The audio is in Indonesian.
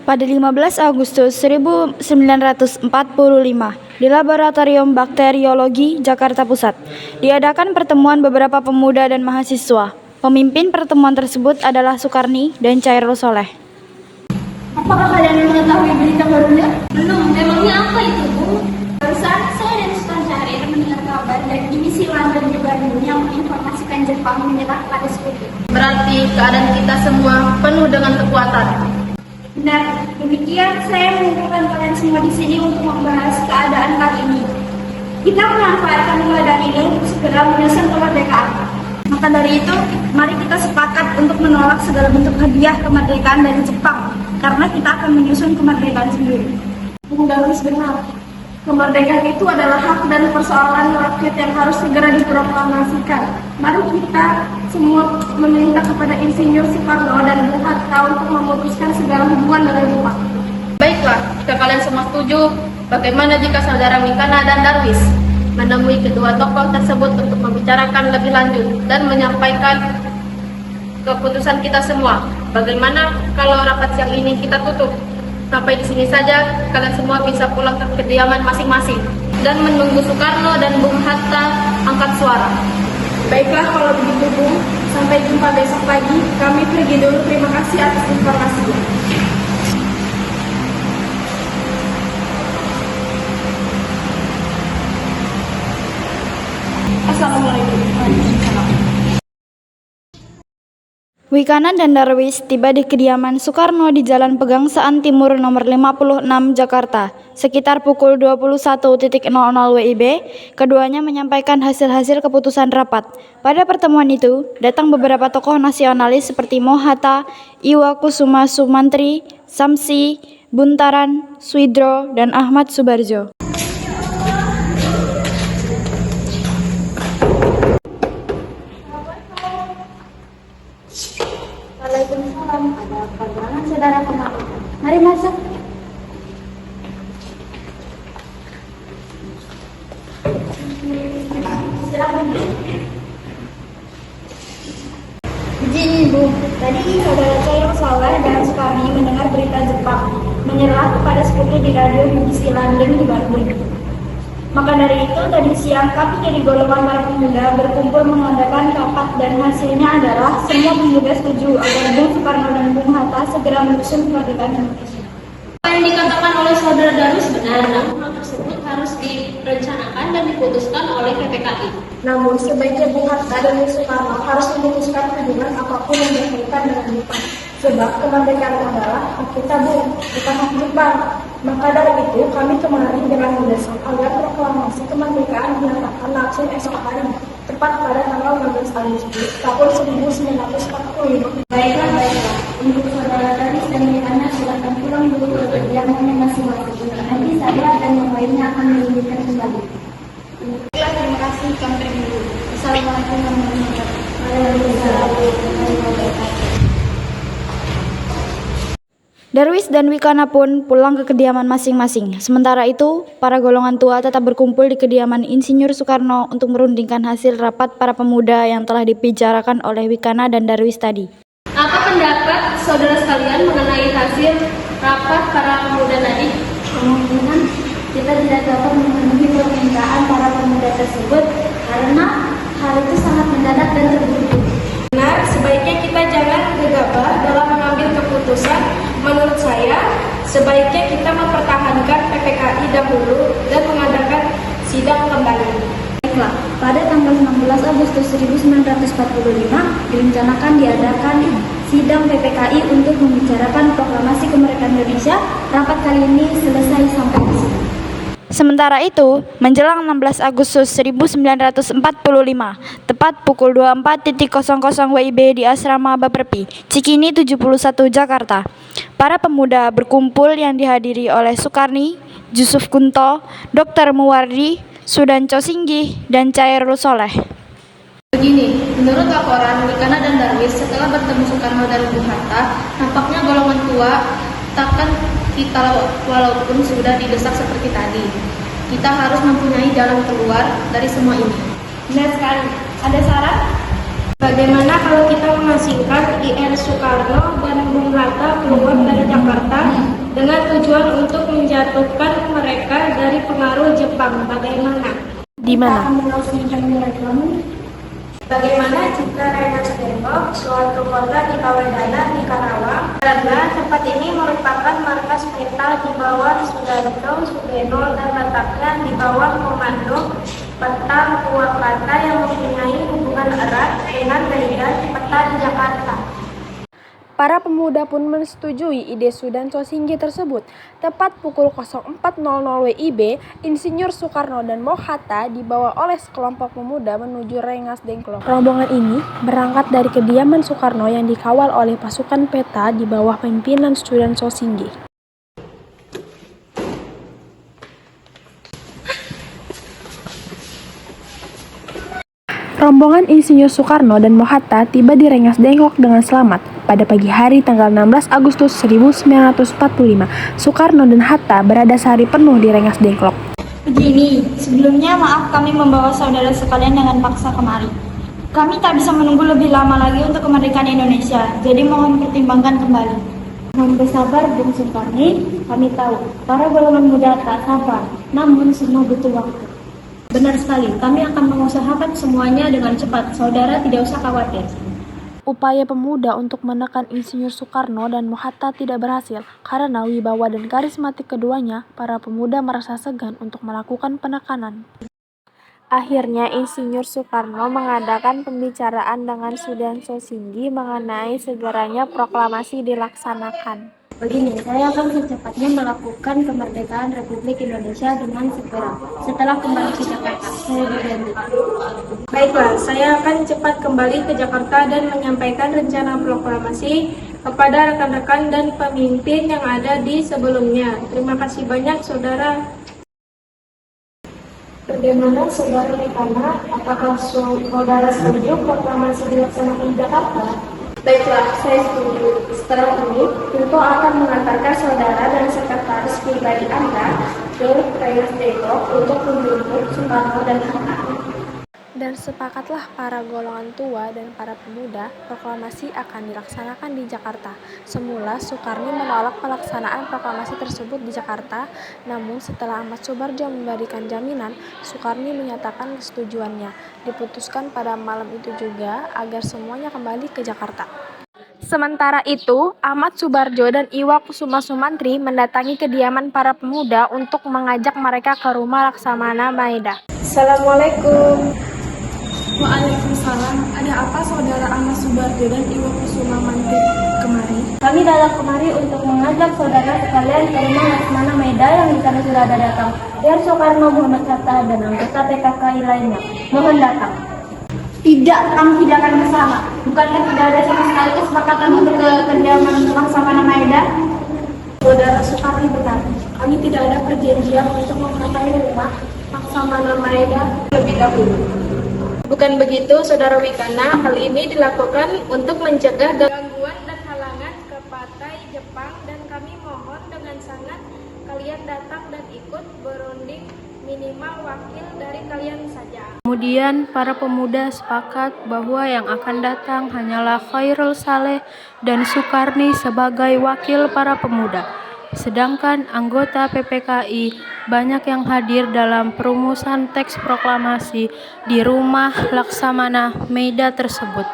Pada 15 Agustus 1945, di Laboratorium Bakteriologi Jakarta Pusat, diadakan pertemuan beberapa pemuda dan mahasiswa. Pemimpin pertemuan tersebut adalah Sukarni dan Chairul Soleh. Apakah kalian mengetahui berita barunya? Belum, memangnya apa itu, Bu? Barusan saya dan Sultan Syahrir mendengar kabar dari divisi London di Bandung yang menginformasikan Jepang menyerah pada Sekutu. Berarti keadaan kita semua penuh dengan kekuatan. Benar, demikian saya mengumpulkan kalian semua di sini untuk membahas keadaan kali ini. Kita memanfaatkan keadaan ini untuk segera menyusun kemerdekaan. Maka dari itu, mari kita sepakat untuk menolak segala bentuk hadiah kemerdekaan dari Jepang, karena kita akan menyusun kemerdekaan sendiri. Bung Darwis benar. Kemerdekaan itu adalah hak dan persoalan rakyat yang harus segera diproklamasikan. Mari kita semua meminta kepada Insinyur Soekarno dan Bung Hatta untuk memutuskan segala hubungan dengan Jepang. Baiklah, jika kalian semua setuju, bagaimana jika saudara Wikana dan Darwis menemui kedua tokoh tersebut untuk membicarakan lebih lanjut dan menyampaikan keputusan kita semua? Bagaimana kalau rapat siang ini kita tutup? Sampai di sini saja, kalian semua bisa pulang ke kediaman masing-masing dan menunggu Soekarno dan Bung Hatta angkat suara. Baiklah kalau begitu, Bung. Sampai jumpa besok pagi. Kami pergi dulu. Terima kasih atas informasinya. Assalamualaikum. Wikana dan Darwis tiba di kediaman Soekarno di Jalan Pegangsaan Timur nomor 56 Jakarta. Sekitar pukul 21.00 WIB, keduanya menyampaikan hasil-hasil keputusan rapat. Pada pertemuan itu, datang beberapa tokoh nasionalis seperti Mohatta, Iwakusuma Sumantri, Samsi, Buntaran, Swidro, dan Ahmad Subarjo. Waalaikumsalam. Ada perjalanan saudara kemari. Mari masuk. Silakan. Begini, Bu. Tadi saudara Chairul Soleh dan Sukarni mendengar berita Jepang menyerah kepada Sekutu di radio divisi London di Bandung. Maka dari itu, tadi siang kami dari golongan para pemuda berkumpul mengadakan rapat dan hasilnya adalah semua pemuda setuju agar Bung Soekarno dan Bung Hatta segera menyusun kemerdekaan Indonesia. Apa yang dikatakan oleh saudara Darwis benar, namun hal tersebut harus direncanakan dan diputuskan oleh PPKI. Namun sebaiknya Bung Hatta dan Bung Soekarno harus memutuskan hubungan apapun yang berkaitan dengan Jepang. Sebab kemerdekaan adalah hak kita, Bung, bukan hak Jepang. Maka dari itu, kami kemarin dengan mendesak agar proklamasi kemerdekaan dinyatakan langsung esok hari, tepat pada tanggal 16 Agustus tahun 1945. Baiklah. Untuk saudara Darwis dan Wikana silakan pulang dulu ke kediamannya masing-masing. Nanti saya dan yang lainnya akan menunjukkan kembali. Baiklah, terima kasih, kami pergi dulu. Assalamualaikum warahmatullahi wabarakatuh. Darwis dan Wikana pun pulang ke kediaman masing-masing. Sementara itu, para golongan tua tetap berkumpul di kediaman Insinyur Soekarno untuk merundingkan hasil rapat para pemuda yang telah dibicarakan oleh Wikana dan Darwis tadi. Apa pendapat saudara sekalian mengenai hasil rapat para pemuda tadi? Kemungkinan kita tidak dapat memenuhi permintaan para pemuda tersebut karena hal itu sangat mendadak dan terburu-buru. Benar, sebaiknya kita jangan gegabah dalam mengambil keputusan. Menurut saya, sebaiknya kita mempertahankan PPKI dahulu dan mengadakan sidang kembali. Baiklah, pada tanggal 16 Agustus 1945 direncanakan diadakan sidang PPKI untuk membicarakan proklamasi kemerdekaan Indonesia. Rapat kali ini selesai sampai di sini. Sementara itu, menjelang 16 Agustus 1945, tepat pukul 24.00 WIB di Asrama Baperpi, Cikini 71 Jakarta, para pemuda berkumpul yang dihadiri oleh Sukarni, Jusuf Kunto, Dr. Muwardi, Sudanco Singgih, dan Chairul Soleh. Begini, menurut laporan Wikana dan Darwis, setelah bertemu Soekarno dan Bung Hatta, nampaknya golongan tua takkan kita walaupun sudah didesak seperti tadi. Kita harus mempunyai jalan keluar dari semua ini. Benar sekali. Ada saran? Bagaimana kalau kita mengasingkan IR Soekarno dan Bung Hatta keluar dari Jakarta bertujuan untuk menjatuhkan mereka dari pengaruh Jepang. Bagaimana? Di mana? Bagaimana jika Rengas Dengklok, suatu kota di Kawendana, di Karawang, karena tempat ini merupakan markas peta di bawah Sudarjo, Sugeno, dan letaknya di bawah komando peta Purwakarta yang mempunyai hubungan erat dengan daerah peta di Jakarta. Para pemuda pun menyetujui ide Sudan Sosinggi tersebut. Tepat pukul 04.00 WIB, Insinyur Soekarno dan Moh-Hatta dibawa oleh sekelompok pemuda menuju Rengas Dengklok. Rombongan ini berangkat dari kediaman Soekarno yang dikawal oleh pasukan peta di bawah pimpinan Sudan Sosinggi. Rombongan Insinyur Soekarno dan Moh-Hatta tiba di Rengas Dengklok dengan selamat. Pada pagi hari tanggal 16 Agustus 1945, Soekarno dan Hatta berada sehari penuh di Rengas Dengklok. Begini, sebelumnya maaf kami membawa saudara sekalian dengan paksa kemari. Kami tak bisa menunggu lebih lama lagi untuk kemerdekaan Indonesia, jadi mohon pertimbangkan kembali. Mohon bersabar, Bung Soekarni. Kami tahu, para golongan muda tak sabar, namun semua butuh waktu. Benar sekali, kami akan mengusahakan semuanya dengan cepat. Saudara tidak usah khawatir. Upaya pemuda untuk menekan Insinyur Soekarno dan Moh-Hatta tidak berhasil karena wibawa dan karismatik keduanya. Para pemuda merasa segan untuk melakukan penekanan. Akhirnya Insinyur Soekarno mengadakan pembicaraan dengan Sudan Sosinggi mengenai segeranya proklamasi dilaksanakan. Begini, saya akan secepatnya melakukan kemerdekaan Republik Indonesia dengan segera. Setelah kembali ke Jakarta, saya berjanji. Baiklah, saya akan cepat kembali ke Jakarta dan menyampaikan rencana proklamasi kepada rekan-rekan dan pemimpin yang ada di sebelumnya. Terima kasih banyak, saudara. Bagaimana saudara Rikana? Apakah saudara setuju proklamasi dilaksanakan di Jakarta? Baiklah, saya setuju. Setelah ini, tentu akan mengantarkan saudara dan sekretaris pribadi Anda ke Rengas Dengklok untuk menjemput Soekarno dan Hatta. Dan sepakatlah para golongan tua dan para pemuda, proklamasi akan dilaksanakan di Jakarta. Semula Soekarno menolak pelaksanaan proklamasi tersebut di Jakarta, namun setelah Ahmad Soebarjo memberikan jaminan, Soekarno menyatakan kesetujuannya. Diputuskan pada malam itu juga agar semuanya kembali ke Jakarta. Sementara itu, Ahmad Soebarjo dan Iwa Kusuma Sumantri mendatangi kediaman para pemuda untuk mengajak mereka ke rumah Laksamana Maeda. Assalamualaikum. Waalaikumsalam. Ada apa saudara Ahmad Soebarjo dan Iwa Kusuma Sumantri kemari? Kami datang kemari untuk mengajak saudara sekalian ke rumah Laksamana Maeda yang di sana sudah ada datang. Biar Soekarno, Muhammad Hatta, dan anggota PKKI lainnya. Mohon datang. Tidak, kami tidak akan bersama. Bukankah tidak ada sama sekali kesepakatan untuk ke kediaman Laksamana Maeda? Saudara Soekarno benar. Kami tidak ada perjanjian untuk mendatangi rumah Laksamana Maeda lebih dahulu. Bukan begitu, saudara Wikana. Hal ini dilakukan untuk mencegah gangguan dan halangan ke partai Jepang, dan kami mohon dengan sangat kalian datang dan ikut berunding, minimal wakil dari kalian saja. Kemudian para pemuda sepakat bahwa yang akan datang hanyalah Khairul Saleh dan Soekarni sebagai wakil para pemuda. Sedangkan anggota PPKI banyak yang hadir dalam perumusan teks proklamasi di rumah Laksamana Maeda tersebut.